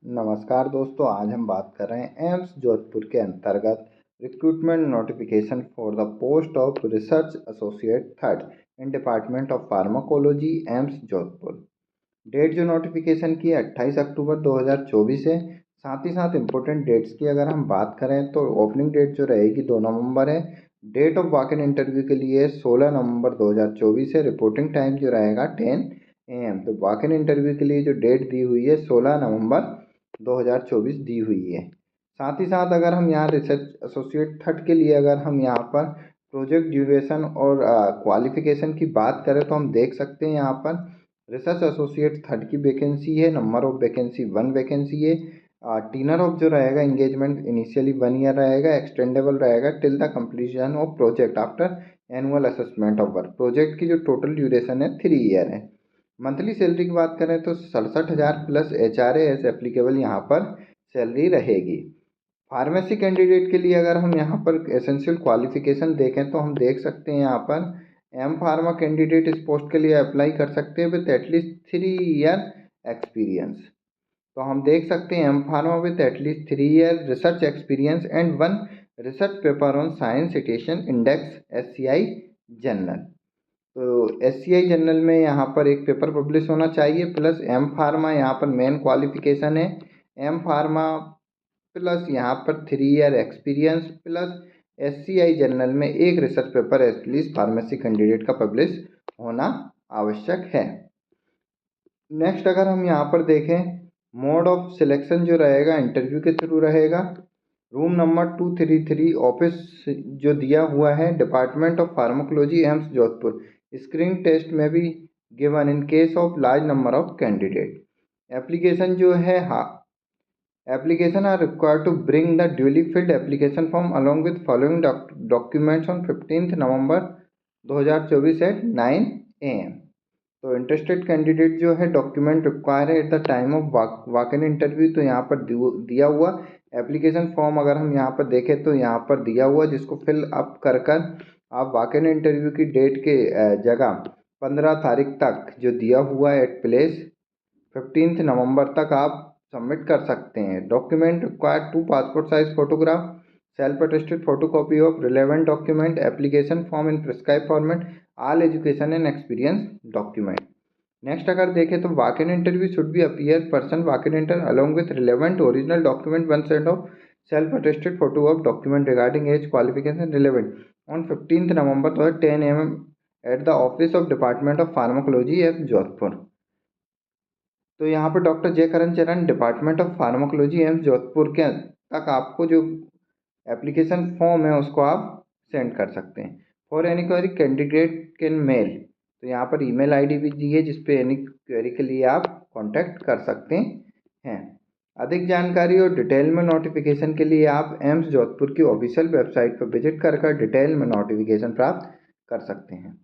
नमस्कार दोस्तों, आज हम बात कर रहे हैं एम्स जोधपुर के अंतर्गत recruitment notification for the post of research associate third in department of pharmacology AIIMS Jodhpur. Date जो नोटिफिकेशन की है 28 अक्टूबर 2024 है। साथ ही साथ इम्पोर्टेंट डेट्स की अगर हम बात करें तो ओपनिंग डेट जो रहेगी 2 नवंबर है। Date of walk in interview के लिए 16 नवंबर 2024 है। रिपोर्टिंग टाइम जो रहेगा 10 AM। तो वॉक इन इंटरव्यू के लिए जो डेट दी हुई है 16 नवंबर 2024 दी हुई है। साथ ही साथ अगर हम यहाँ रिसर्च एसोसिएट थर्ड के लिए अगर हम यहाँ पर प्रोजेक्ट ड्यूरेशन और क्वालिफिकेशन की बात करें तो हम देख सकते हैं यहाँ पर रिसर्च एसोसिएट थर्ड की वैकेंसी है। नंबर ऑफ वैकेंसी 1 वैकेंसी है। टीनर ऑफ जो रहेगा एंगेजमेंट इनिशियली 1 ईयर रहेगा, एक्सटेंडेबल रहेगा till the completion of project after annual assessment of work. Project की जो टोटल ड्यूरेशन है 3 ईयर है। मंथली सैलरी की बात करें तो 67,000 प्लस HRA एज एप्लीकेबल यहाँ पर सैलरी रहेगी। फार्मेसी कैंडिडेट के लिए अगर हम यहाँ पर एसेंशियल क्वालिफिकेशन देखें तो हम देख सकते हैं यहाँ पर एम फार्मा कैंडिडेट इस पोस्ट के लिए अप्लाई कर सकते हैं विथ एटलीस्ट 3 ईयर एक्सपीरियंस। तो हम देख सकते हैं M pharma with at least 3 year research experience and 1 research paper on science citation index SCI journal. तो SCI जर्नल में यहाँ पर एक पेपर पब्लिश होना चाहिए। प्लस एम फार्मा यहाँ पर मेन क्वालिफिकेशन है एम फार्मा, प्लस यहाँ पर 3 year experience, plus SCI journal में एक research paper at least pharmacy candidate का पब्लिश होना आवश्यक है। नेक्स्ट अगर हम यहाँ पर देखें मोड ऑफ सिलेक्शन जो रहेगा इंटरव्यू के थ्रू रहेगा। रूम नंबर 233 ऑफिस जो दिया हुआ है department of pharmacology AIIMS Jodhpur. Screen test में भी given in case of large number of candidate. Application जो है application are required to bring the duly filled application form along with following documents on 15 November 2024 at 9 AM। तो interested candidate जो है document require है at the time of walk in interview. तो यहाँ पर दिया हुआ एप्लीकेशन फॉर्म अगर हम यहाँ पर देखें तो यहाँ पर दिया हुआ जिसको फिल अप कर आप वॉक इन इंटरव्यू की डेट के जगह 15 तारीख तक जो दिया हुआ है एट प्लेस 15 नवंबर तक आप सबमिट कर सकते हैं। Document required 2 passport size photograph, self attested photocopy of relevant document, application form in prescribe format, all education and experience document. Next अगर देखें तो walk in interview should be appear person walk in inter along with relevant original document 1 set of self attested photo of document regarding age qualification relevant on 15 November 10 AM at the office of department of pharmacology eight Jodhpur. तो यहाँ पर doctor जे करण चरण department of pharmacology AIIMS Jodhpur के तक आपको जो application form है उसको आप सेंड कर सकते हैं। For any query candidate can mail. तो यहाँ पर ईमेल आईडी भी दी है जिसपे एनी क्वेरी के लिए आप कांटेक्ट कर सकते हैं। अधिक जानकारी और डिटेल में नोटिफिकेशन के लिए आप एम्स जोधपुर की ऑफिशियल वेबसाइट पर विजिट कर डिटेल में नोटिफिकेशन प्राप्त कर सकते हैं।